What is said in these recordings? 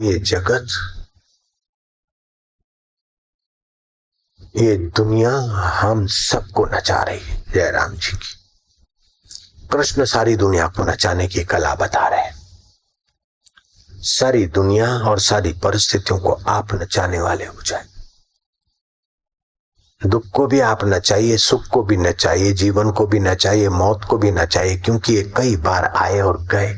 ये जगत, ये दुनिया हम सबको नचा रही है। जयराम जी की कृष्ण सारी दुनिया को नचाने की कला बता रहे हैं। सारी दुनिया और सारी परिस्थितियों को आप नचाने वाले हो जाए। दुख को भी आप नचाइए, सुख को भी नचाइए, जीवन को भी नचाइए, मौत को भी नचाइए, क्योंकि ये कई बार आए और गए।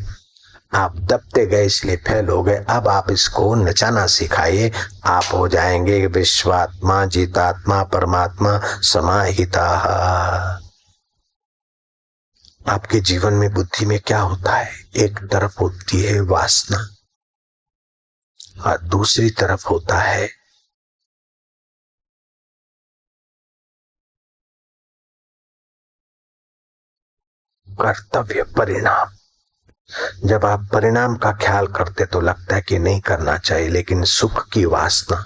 आप दबते गए इसलिए फेल हो गए। अब आप इसको नचाना सिखाइए, आप हो जाएंगे विश्वात्मा, जीतात्मा, परमात्मा समाहिता। आपके जीवन में, बुद्धि में क्या होता है? एक तरफ होती है वासना और दूसरी तरफ होता है कर्तव्य, परिणाम। जब आप परिणाम का ख्याल करते तो लगता है कि नहीं करना चाहिए, लेकिन सुख की वासना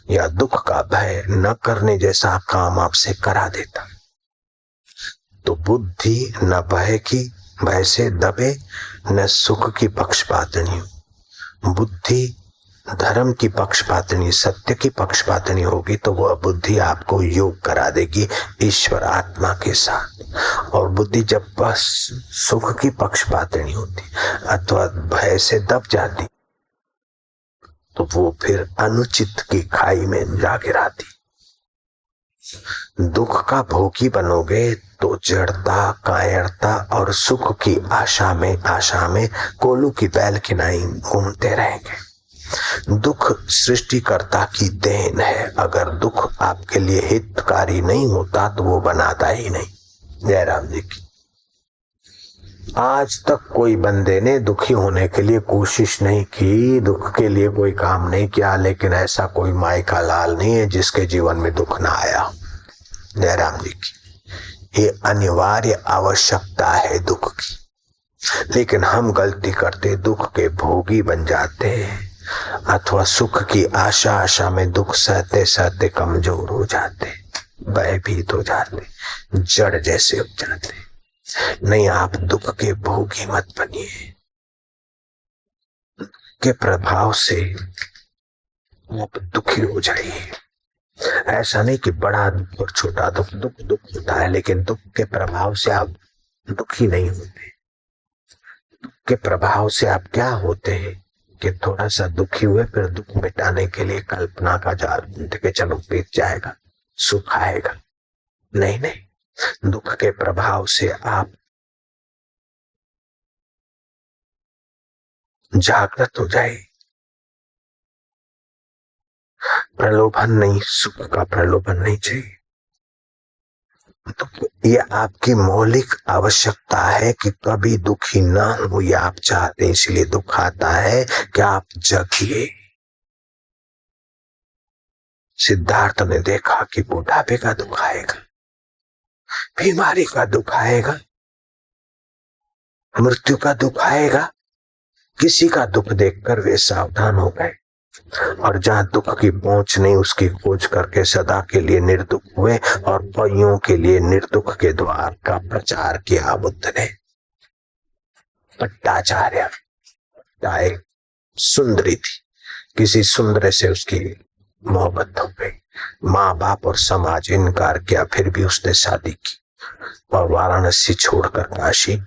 या दुख का भय न करने जैसा काम आपसे करा देता। तो बुद्धि न भय से दबे, न सुख की पक्षपातनी। बुद्धि धर्म की पक्षपातनी, सत्य की पक्षपातनी होगी तो वह बुद्धि आपको योग करा देगी ईश्वर आत्मा के साथ। और बुद्धि जब बस सुख की पक्षपातनी होती अथवा भय से दब जाती तो वो फिर अनुचित की खाई में जा गिराती। दुख का भोगी बनोगे तो जड़ता, कायरता और सुख की आशा में कोलू की बैल खिनाई घूमते रहेंगे। दुख सृष्टिकर्ता की देन है। अगर दुख आपके लिए हितकारी नहीं होता तो वो बनाता ही नहीं। जयराम जी की आज तक कोई बंदे ने दुखी होने के लिए कोशिश नहीं की, दुख के लिए कोई काम नहीं किया, लेकिन ऐसा कोई माई का लाल नहीं है जिसके जीवन में दुख ना आया। जयराम जी की ये अनिवार्य आवश्यकता है दुख की, लेकिन हम गलती करते दुख के भोगी बन जाते हैं अथवा सुख की आशा में दुख सहते सहते कमजोर हो जाते, भयभीत हो जाते, जड़ जैसे हो जाते। नहीं, आप दुख के भोगी मत बनिए। के प्रभाव से आप दुखी हो जाइए। ऐसा नहीं कि बड़ा दुख और छोटा दुख, दुख दुख होता है, लेकिन दुख के प्रभाव से आप दुखी नहीं होते। दुख के प्रभाव से आप क्या होते हैं कि थोड़ा सा दुखी हुए, फिर दुख मिटाने के लिए कल्पना का जाल बुनते के चलो बीत जाएगा, सुख आएगा। नहीं नहीं, दुख के प्रभाव से आप जागृत हो जाए। प्रलोभन नहीं, सुख का प्रलोभन नहीं चाहिए। तो ये आपकी मौलिक आवश्यकता है कि कभी दुखी ना हो, ये आप चाहते हैं, इसलिए दुख आता है कि आप जगिए। सिद्धार्थ ने देखा कि बुढ़ापे का दुख आएगा, बीमारी का दुख आएगा, मृत्यु का दुख आएगा। किसी का दुख देखकर वे सावधान हो गए और जहां दुख की पहुंच नहीं उसकी खोज करके सदा के लिए निर्दुख हुए और कईयों के लिए निर्दुख के द्वार का प्रचार किया बुद्ध ने। पट्टाचार्य एक सुंदरी थी, किसी सुंदर से उसकी मोहब्बत हो गई। माँ बाप और समाज इनकार किया, फिर भी उसने शादी की और वाराणसी छोड़कर काशी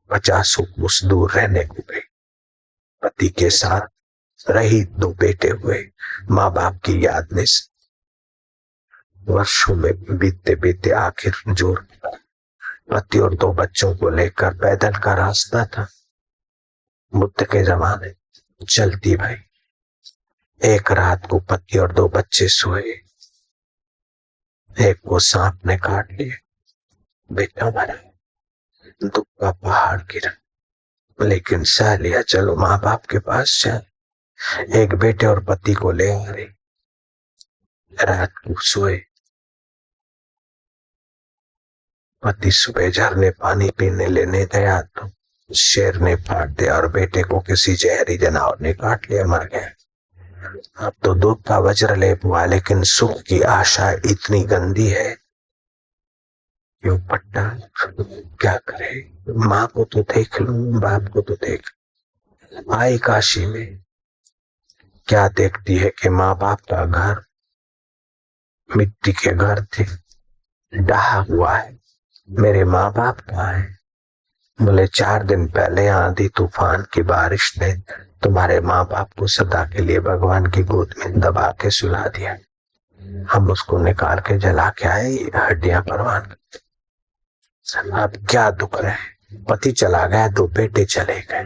50 कोस दूर रहने को गई। पति के साथ रही, 2 बेटे हुए। माँ बाप की याद में वर्षों में बीतते बीतते आखिर जोर पति और 2 बच्चों को लेकर पैदल का रास्ता था। बुद्ध के जमाने चलती भाई। एक रात को पति और 2 बच्चे सोए, एक को सांप ने काट लिया, बेटा मरा, दुख का पहाड़ गिरा, लेकिन सह लिया। चलो माँ बाप के पास चल। एक बेटे और पति को ले आ रही। रात को सोए, पति सुबह झरने पानी पीने लेने गया तो शेर ने फाड़ दिया और बेटे को किसी जहरी जानवर ने काट लिया, मर गया। अब तो दुख का वज्र लेप हुआ, लेकिन सुख की आशा इतनी गंदी है कि वो पट्टा क्या करे। माँ को तो देख लूं, बाप को तो देख, आई काशी में, क्या देखती है कि माँ बाप का घर मिट्टी के घर थे, ढहा हुआ है। मेरे माँ बाप कहाँ है? बोले 4 दिन पहले आंधी तूफान की बारिश ने तुम्हारे माँ बाप को सदा के लिए भगवान की गोद में दबा के सुला दिया। हम उसको निकाल के जला के आए, हड्डियां परवान। अब क्या दुख है, पति चला गया, 2 बेटे चले गए,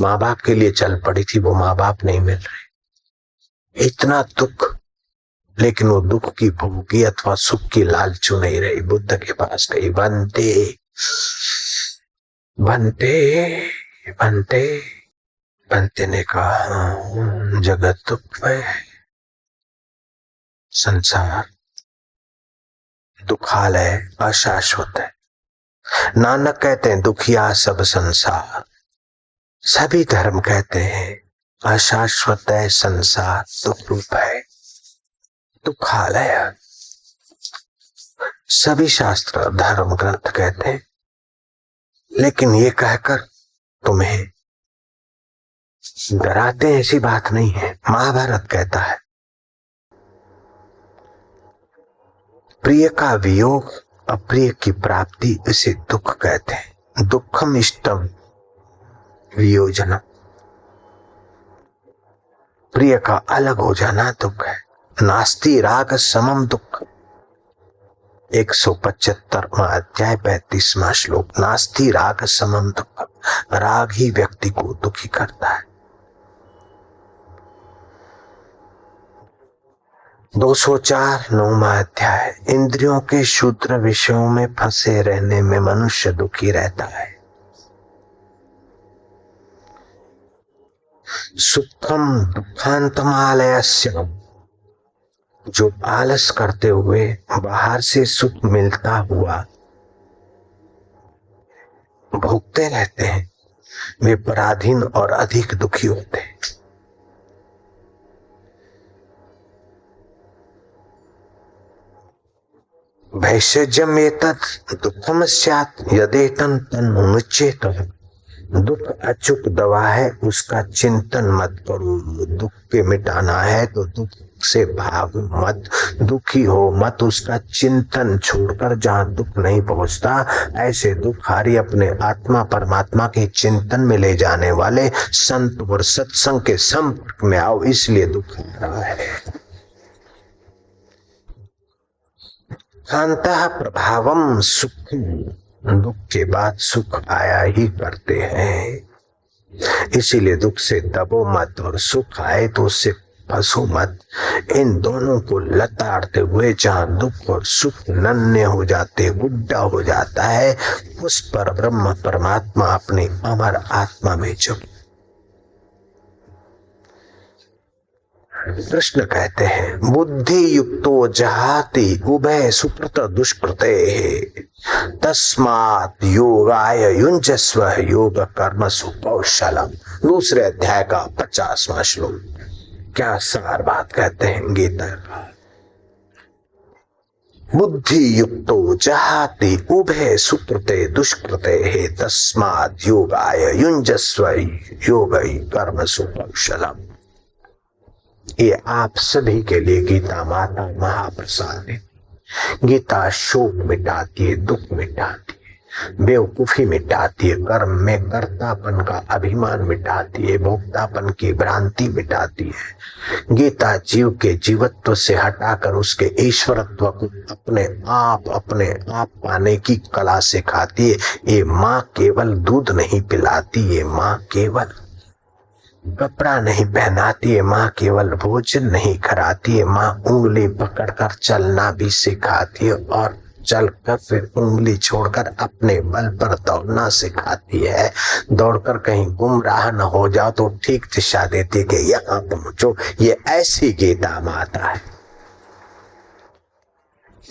माँ बाप के लिए चल पड़ी थी, वो माँ बाप नहीं मिल रहे, इतना दुख। लेकिन वो दुख की भोगी अथवा सुख की लालचू नहीं रही, बुद्ध के पास गई। बनते बनते बनते बनते ने कहा, जगत दुख है, संसार दुखालय अशाश्वत है। नानक कहते हैं दुखिया सब संसार, सभी धर्म कहते हैं अशाश्वत है संसार, दुख रूप है, दुखालय। सभी शास्त्र धर्म ग्रंथ कहते हैं, लेकिन ये कहकर तुम्हें डराते ऐसी बात नहीं है। महाभारत कहता है प्रिय का वियोग, अप्रिय की प्राप्ति, इसे दुख कहते हैं। दुखम इष्टम वियोजनम, प्रिय का अलग हो जाना दुख है। नास्ति राग समम दुख, 175वां अध्याय 35वां श्लोक। नास्ति राग समम दुख, राग ही व्यक्ति को दुखी करता है। 204 9वां अध्याय। इंद्रियों के क्षुद्र विषयों में फंसे रहने में मनुष्य दुखी रहता है। सुखम दुखांतमालयस्य, जो आलस करते हुए बाहर से सुख मिलता हुआ भोगते रहते हैं, वे पराधीन और अधिक दुखी होते हैं। भैषज्यम एतत् दुखम स्यात् यदेतं तन्मुच्येत। दुख अचूक दवा है, उसका चिंतन मत करो। दुख के मिटाना है तो दुख से भागो मत, दुखी हो मत, उसका चिंतन छोड़कर जहाँ दुख नहीं पहुंचता, ऐसे दुखारी अपने आत्मा परमात्मा के चिंतन में ले जाने वाले संत और सत्संग के संपर्क में आओ, इसलिए दुख आ रहा है। कांता प्रभावम सुख, दुख के बाद सुख आया ही करते हैं, इसीलिए दुख से दबो मत, और सुख आए तो उससे फंसो मत। इन दोनों को लताड़ते हुए जहाँ दुख और सुख नन्हे हो जाते, गुड्डा हो जाता है, उस पर ब्रह्म परमात्मा अपनी अमर आत्मा में चुप। कृष्ण कहते हैं बुद्धि युक्तो जहाति उभय सुकृत दुष्कृते, तस्मात् योगाय युञ्जस्व योग कर्मसु कौशलम। दूसरे अध्याय का 50वां श्लोक। क्या सार बात कहते हैं गीता का। बुद्धि युक्तो जहाति उभय सुकृते दुष्कृते, तस्मात् योगाय युञ्जस्व योग कर्मसु कौशलम। ये आप सभी के लिए गीता माता महाप्रसाद है। गीता शोक मिटाती है, दुख मिटाती है, बेवकूफी मिटाती है, कर्म में कर्तापन का अभिमान मिटाती है, भोक्तापन की भ्रांति मिटाती है। गीता जीव के जीवत्व से हटाकर उसके ईश्वरत्व को अपने आप पाने की कला सिखाती है। ये माँ केवल दूध नहीं पिलाती, ये माँ केवल कपड़ा नहीं पहनाती है, माँ केवल भोजन नहीं कराती है, माँ उंगली पकड़कर चलना भी सिखाती है, और चलकर फिर उंगली छोड़कर अपने बल पर दौड़ना सिखाती है। दौड़कर कहीं गुमराह न हो जाओ तो ठीक दिशा देती कि यहाँ पहुंचो। ये ऐसी गीता माता है।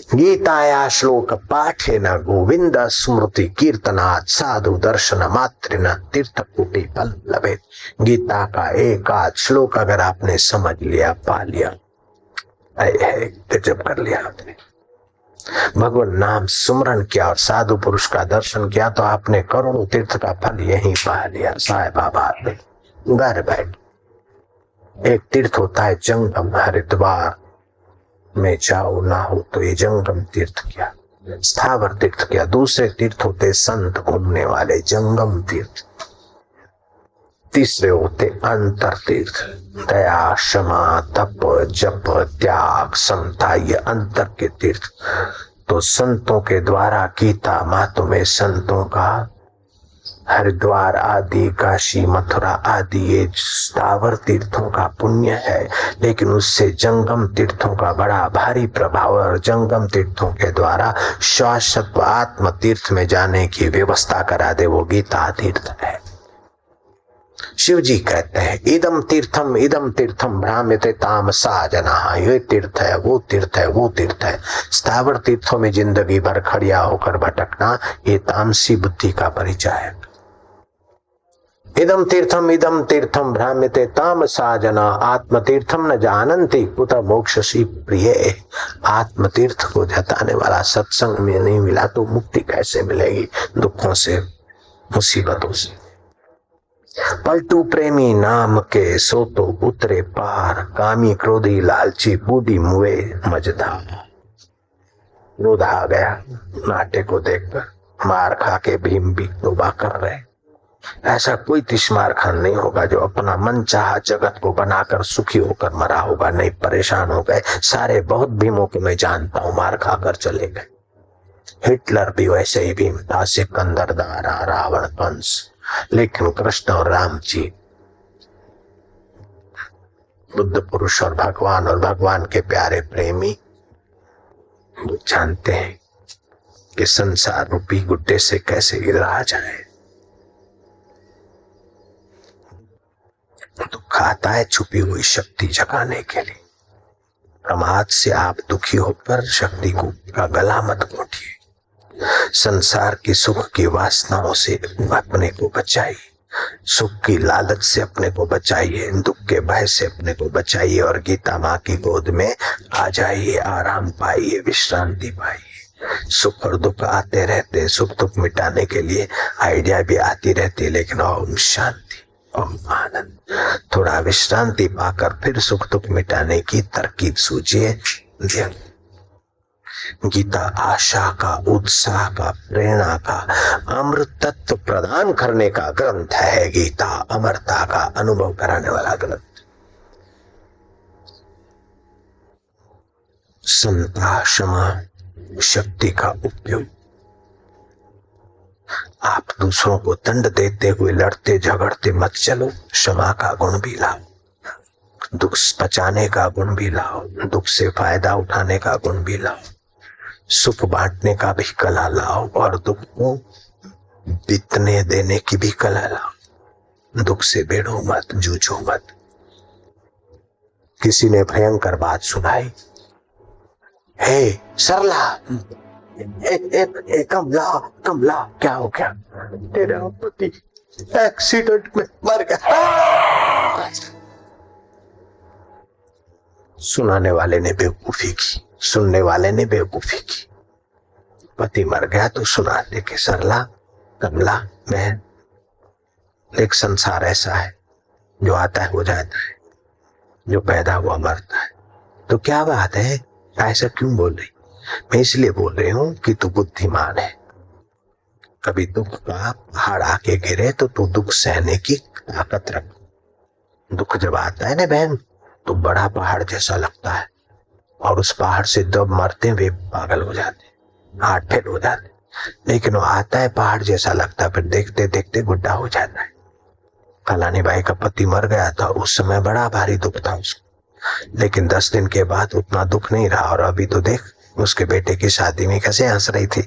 गीताया श्लोक पाठेन गोविंद स्मृति कीर्तनात् साधु दर्शन मात्रेन तीर्थ कोटि फल लभेत। गीता का एक आध श्लोक अगर आपने समझ लिया, पा लिया, गजब कर लिया आपने। भगवान नाम सुमरण किया और साधु पुरुष का दर्शन किया तो आपने करोड़ों तीर्थ का फल यहीं पा लिया। साईं बाबा ने घर बैठ। एक तीर्थ होता है जंगम, हरिद्वार में जाओ ना हो तो ये जंगम तीर्थ किया, स्थावर तीर्थ किया। दूसरे तीर्थ होते संत घूमने वाले, जंगम तीर्थ। तीसरे होते अंतर तीर्थ, दया, क्षमा, तप, जप, त्याग, समता, ये अंतर के तीर्थ। तो संतों के द्वारा गीता मातों में संतों का हरिद्वार आदि, काशी, मथुरा आदि ये स्थावर तीर्थों का पुण्य है, लेकिन उससे जंगम तीर्थों का बड़ा भारी प्रभाव। और जंगम तीर्थों के द्वारा शाश्वत आत्म तीर्थ में जाने की व्यवस्था करा दे, वो गीता तीर्थ है। शिव जी कहते हैं इदम तीर्थम भ्राम्यते तामसा जनाः, ये तीर्थ है, वो तीर्थ है, वो तीर्थ है। स्थावर तीर्थों में जिंदगी भर खड़िया होकर भटकना, ये तामसी बुद्धि का परिचय है। इदम तीर्थम भ्राम्यते तामसा जना आत्म तीर्थम न जानन्ति कुत मोक्षसी प्रिय। आत्म तीर्थ को जताने वाला सत्संग में नहीं मिला तो मुक्ति कैसे मिलेगी? दुखों से, मुसीबतों से। पलटू प्रेमी नाम के सो तो उतरे पार, कामी क्रोधी लालची बूढ़ी मुए मजदार। क्रोध आ गया नाट्य को देखकर, मार खा के भीम भी तौबा कर रहे। ऐसा कोई तिश्मार खान नहीं होगा जो अपना मन चाहा जगत को बनाकर सुखी होकर मरा होगा। नहीं, परेशान हो गए सारे। बहुत भीमों को मैं जानता हूं मार खाकर चले गए। हिटलर भी वैसे ही भीम था, सिकंदर, दारा, रावण, कंस। लेकिन कृष्ण और राम जी बुद्ध पुरुष और भगवान के प्यारे प्रेमी जानते हैं कि संसार रूपी गुड्डे से कैसे गिरा जाए। दुख आता है छुपी हुई शक्ति जगाने के लिए। प्रमाद से आप दुखी होकर शक्ति को का गला मत घोटिए। संसार की सुख की वासनाओं से अपने को बचाइए, सुख की लालच से अपने को बचाइए, दुख के भय से अपने को बचाइए और गीता माँ की गोद में आ जाइए। आराम पाइए, विश्रांति पाइए। सुख और दुख आते रहते, सुख दुख मिटाने के लिए आइडिया भी आती रहती, लेकिन ओम शांति, ओम आनंद। थोड़ा विश्रांति पाकर फिर सुख दुख मिटाने की तरकीब सूझिए। गीता आशा का, उत्साह का, प्रेरणा का, अमृत तत्व प्रदान करने का ग्रंथ है। गीता अमरता का अनुभव कराने वाला ग्रंथ। समता, क्षमा, शक्ति का उपयोग। आप दूसरों को दंड देते हुए लड़ते झगड़ते मत चलो। क्षमा का गुण भी लाओ, दुख बचाने का गुण भी लाओ, दुख से फायदा उठाने का गुण भी लाओ, सुख बांटने का भी कला लाओ और दुख को बीतने देने की भी कला लाओ। दुख से भिड़ो मत, जूझो मत। किसी ने भयंकर बात सुनाई, हे सरला, कमला क्या हो गया? तेरा पति एक्सीडेंट में मर गया। सुनाने वाले ने बेवकूफी की, सुनने वाले ने बेवकूफी की। पति मर गया तो सुनाते कि सरला, कमला, बहन, एक संसार ऐसा है जो आता है वो जाता है, जो पैदा हुआ मरता है। तो क्या बात है, ऐसा क्यों बोल रही? मैं इसलिए बोल रही हूं कि तू बुद्धिमान है। कभी दुख का पहाड़ आके गिरे तो तू दुख सहने की ताकत रख। दुख जब आता है ना बहन, तो बड़ा पहाड़ जैसा लगता है और उस पहाड़ से जब मरते वे पागल हो जाते, हाथ फेल हो जाते। लेकिन वो आता है पहाड़ जैसा लगता है, फिर देखते देखते गुड्डा हो जाता है। कलानी बाई का पति मर गया था, उस समय बड़ा भारी दुख था उसको, लेकिन 10 दिन के बाद उतना दुख नहीं रहा। और अभी तो देख उसके बेटे की शादी में कैसे हंस रही थी।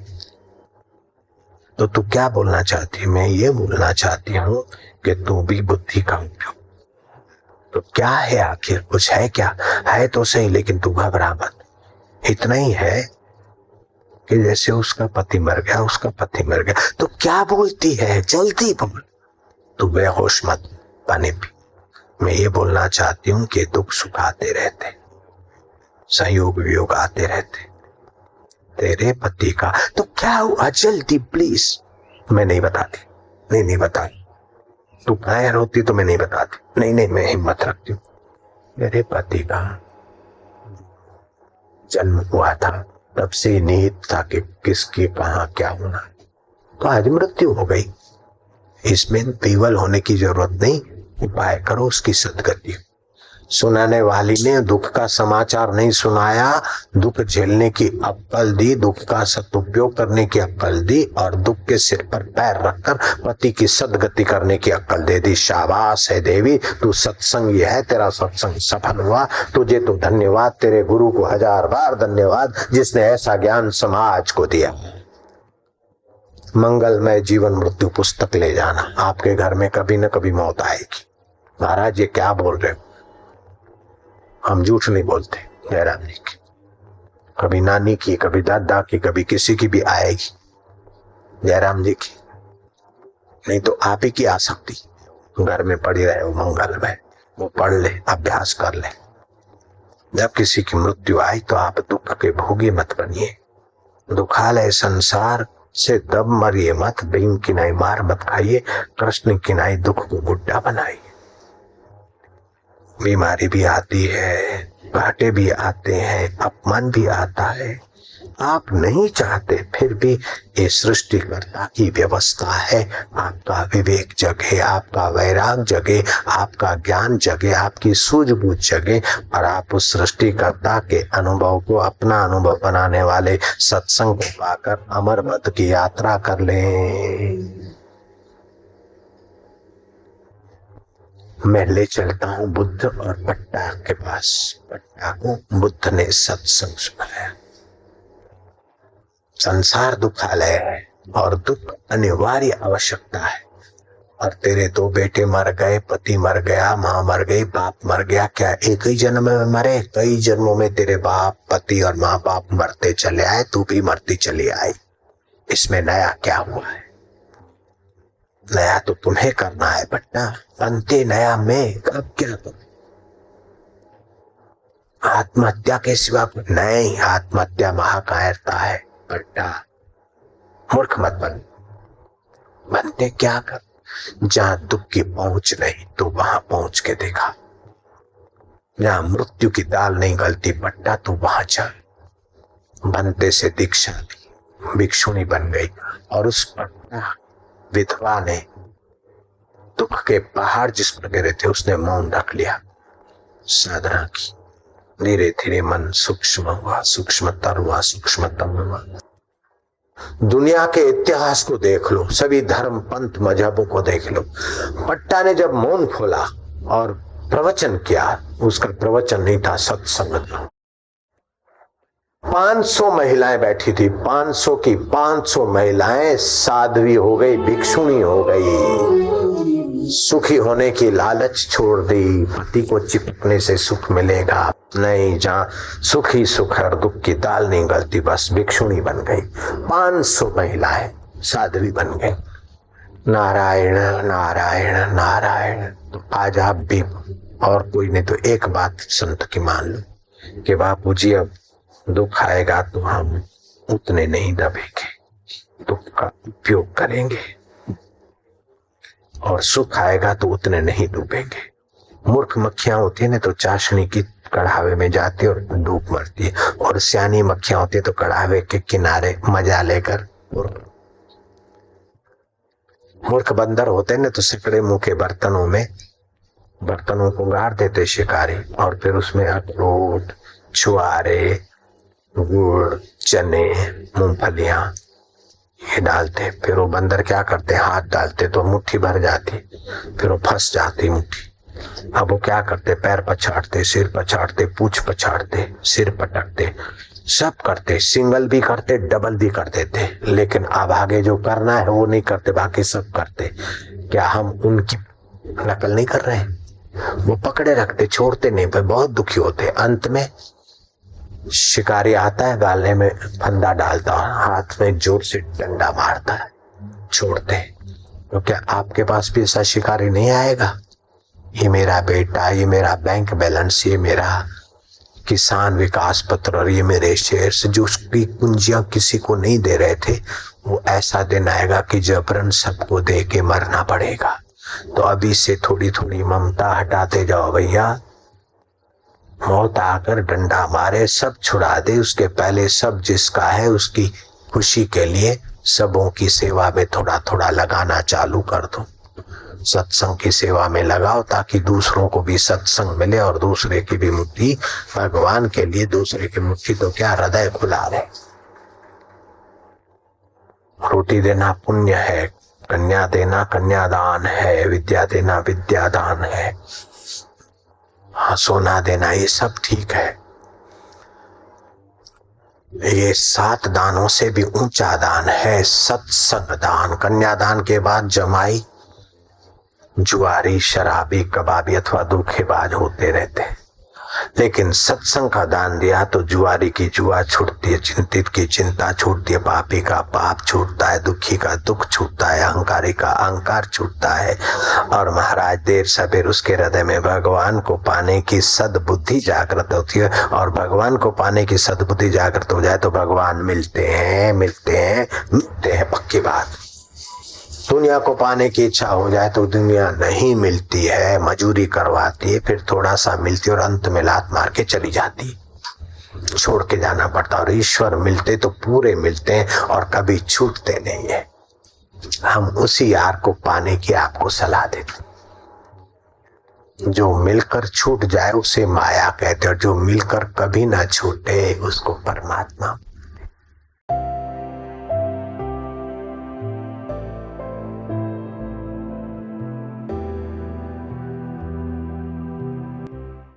तो तू क्या बोलना चाहती है? मैं ये बोलना चाहती हूँ कि तू भी बुद्धि का उपयोग। तो क्या है आखिर, कुछ है क्या? है तो सही, लेकिन तू घबरा मत। इतना ही है कि जैसे उसका पति मर गया, उसका पति मर गया, तो क्या बोलती है? जल्दी बोल। तू बेहोश मत, पानी पी। मैं ये बोलना चाहती हूँ कि दुख सुख आते रहते, संयोग वियोग आते रहते। तेरे पति का तो क्या हुआ? जल्दी प्लीज। मैं नहीं बताती, नहीं बताती। तू कहाँ रोती तो मैं नहीं बताती। नहीं नहीं, मैं हिम्मत रखती हूँ। मेरे पति का जन्म हुआ था, तब से निहित था कि किसकी कहाँ क्या होना, तो आज मृत्यु हो गई। इसमें विवल होने की जरूरत नहीं, उपाय करो उसकी सदगति। सुनाने वाली ने दुख का समाचार नहीं सुनाया, दुख झेलने की अक्ल दी, दुख का सदुपयोग करने की अक्ल दी, और दुख के सिर पर पैर रखकर पति की सदगति करने की अक्ल दे दी। शाबाश है देवी, तू सत्संगी है, तेरा सत्संग सफल हुआ। तुझे तो धन्यवाद, तेरे गुरु को 1000 बार धन्यवाद जिसने ऐसा ज्ञान समाज को दिया। मंगलमय जीवन मृत्यु पुस्तक ले जाना, आपके घर में कभी न कभी मौत आएगी। महाराज ये क्या बोल रहे हो? हम झूठ नहीं बोलते। जयराम जी की, कभी नानी की, कभी दादा की, कभी किसी की भी आएगी। जयराम जी की नहीं तो आप ही की आ सकती। घर में पड़ी रहे वो मंगलमय, वो पढ़ ले, अभ्यास कर ले। जब किसी की मृत्यु आई तो आप दुख के भोगी मत बनिए। दुखालय संसार से दब मरिए मत, भीम की नाई मार मत खाइए, कृष्ण की नाई दुख को गुड्डा बनाइए। बीमारी भी आती है, घाटे भी आते हैं, अपमान भी आता है, आप नहीं चाहते, फिर भी ये सृष्टिकर्ता की व्यवस्था है। आपका विवेक जगे, आपका वैराग जगे, आपका ज्ञान जगे, आपकी सूझबूझ जगे, और आप उस सृष्टिकर्ता के अनुभव को अपना अनुभव बनाने वाले सत्संग को पाकर अमर पद की यात्रा कर लें। मैं ले चलता हूं बुद्ध और पट्टा के पास। पट्टा को बुद्ध ने सत्संग सुनाया। संसार दुखालय है और दुख अनिवार्य आवश्यकता है। और तेरे 2 बेटे मर गए, पति मर गया, माँ मर गई, बाप मर गया, क्या एक ही जन्म में मरे? कई जन्मों में तेरे बाप, पति और माँ बाप मरते चले आए, तू भी मरती चली आई। इसमें नया क्या हुआ है? नया तो तुम्हें करना है पट्टा, बनते नया में अब क्या करूं? आत्महत्या के सिवा नहीं, आत्महत्या महाकायरता है पट्टा। मूर्ख मत बन। बनते क्या कर? जहां दुख की पहुंच नहीं तो वहां पहुंच के देखा। जहां मृत्यु की दाल नहीं गलती पट्टा, तो वहां जा। बनते से दीक्षा ली, भिक्षुणी बन गई, और उस पट्टा विधवा ने दुख के पहाड़ जिस पर गिरे थे उसने मौन रख लिया, साधना की। धीरे धीरे मन सूक्ष्म हुआ, सूक्ष्मतर हुआ, सूक्ष्मतम हुआ। दुनिया के इतिहास को देख लो, सभी धर्म पंथ मजहबों को देख लो। पट्टा ने जब मौन खोला और प्रवचन किया, उसका प्रवचन नहीं था सत्संग। 500 महिलाएं बैठी थी, 500 की 500 महिलाएं साध्वी हो गई, भिक्षुणी हो गई। सुखी होने की लालच छोड़ दी, पति को चिपकने से सुख मिलेगा नहीं, जहां सुख ही सुख है और दुख की दाल नहीं गलती, बस भिक्षुणी बन गई। 500 महिलाएं साध्वी बन गई। नारायण नारायण नारायण। तो आज आप भी, और कोई नहीं तो एक बात संत की मान लो कि बापू जी अब दुख आएगा तो हम उतने नहीं दबेंगे, दुख का उपयोग करेंगे, और सुख आएगा तो उतने नहीं डूबेंगे। मूर्ख मक्खियां होती है ना तो चाशनी की कढ़ावे में जाती है और डूब मरती है, और सियानी मक्खियां होती है तो कढ़ावे के किनारे मजा लेकर। मूर्ख बंदर होते ना तो सिकड़े मुंह के बर्तनों को गाड़ देते शिकारी, और फिर उसमें अखरोट, छुआरे, गुड़, चने, मूंगफलियां ये डालते। फिर वो बंदर क्या करते, हाथ डालते तो मुट्ठी भर जाती, फिर वो फंस जाती मुट्ठी। अब वो क्या करते, पैर पछाड़ते, सिर पछाड़ते, पूंछ पछाड़ते, सिर पटकते, सब करते, सिंगल भी करते, डबल भी कर देते, लेकिन अब आगे जो करना है वो नहीं करते, बाकी सब करते। क्या हम उनकी नकल नहीं कर रहे हैं? वो पकड़े रखते, छोड़ते नहीं, पर बहुत दुखी होते। अंत में शिकारी आता है, गाले में फंदा डालता है, हाथ में जोर से डंडा मारता है, छोड़ते। तो क्या आपके पास भी ऐसा शिकारी नहीं आएगा? ये मेरा बेटा, ये मेरा बैंक बैलेंस, ये मेरा किसान विकास पत्र, और ये मेरे शेयर्स जो उसकी कुंजियां किसी को नहीं दे रहे थे, वो ऐसा दिन आएगा कि जबरन सबको दे के मरना पड़ेगा। तो अभी से थोड़ी थोड़ी ममता हटाते जाओ भैया। मौत आकर डंडा मारे सब छुड़ा दे, उसके पहले सब जिसका है उसकी खुशी के लिए सबों की सेवा में थोड़ा थोड़ा लगाना चालू कर दो। सत्संग की सेवा में लगाओ ताकि दूसरों को भी सत्संग मिले और दूसरे की भी मुट्ठी भगवान के लिए, दूसरे की मुट्ठी तो क्या हृदय खुला रहे। रोटी देना पुण्य है, कन्या देना कन्यादान है, विद्या देना विद्यादान है, हाँ सोना देना ये सब ठीक है। ये 7 दानों से भी ऊंचा दान है सत्संग दान। कन्यादान के बाद जमाई जुआरी शराबी कबाबी अथवा धोखेबाज होते रहते, लेकिन सत्संग का दान दिया तो जुआरी की जुआ छूटती है, चिंतित की चिंता छूटती है, पापी का पाप छूटता है, दुखी का दुख छूटता है, अहंकारी का अहंकार छूटता है। और महाराज देर सवेर उसके हृदय में भगवान को पाने की सद्बुद्धि जागृत होती है। और भगवान को पाने की सद्बुद्धि जागृत हो जाए तो भगवान मिलते हैं, मिलते हैं, मिलते हैं, पक्की बात। दुनिया को पाने की इच्छा हो जाए तो दुनिया नहीं मिलती है, मजूरी करवाती है, फिर थोड़ा सा मिलती है और अंत में लात मार के चली जाती, छोड़ के जाना पड़ता। और ईश्वर मिलते तो पूरे मिलते हैं और कभी छूटते नहीं है। हम उसी यार को पाने की आपको सलाह देते। जो मिलकर छूट जाए उसे माया कहते हैं, और जो मिलकर कभी ना छूटे उसको परमात्मा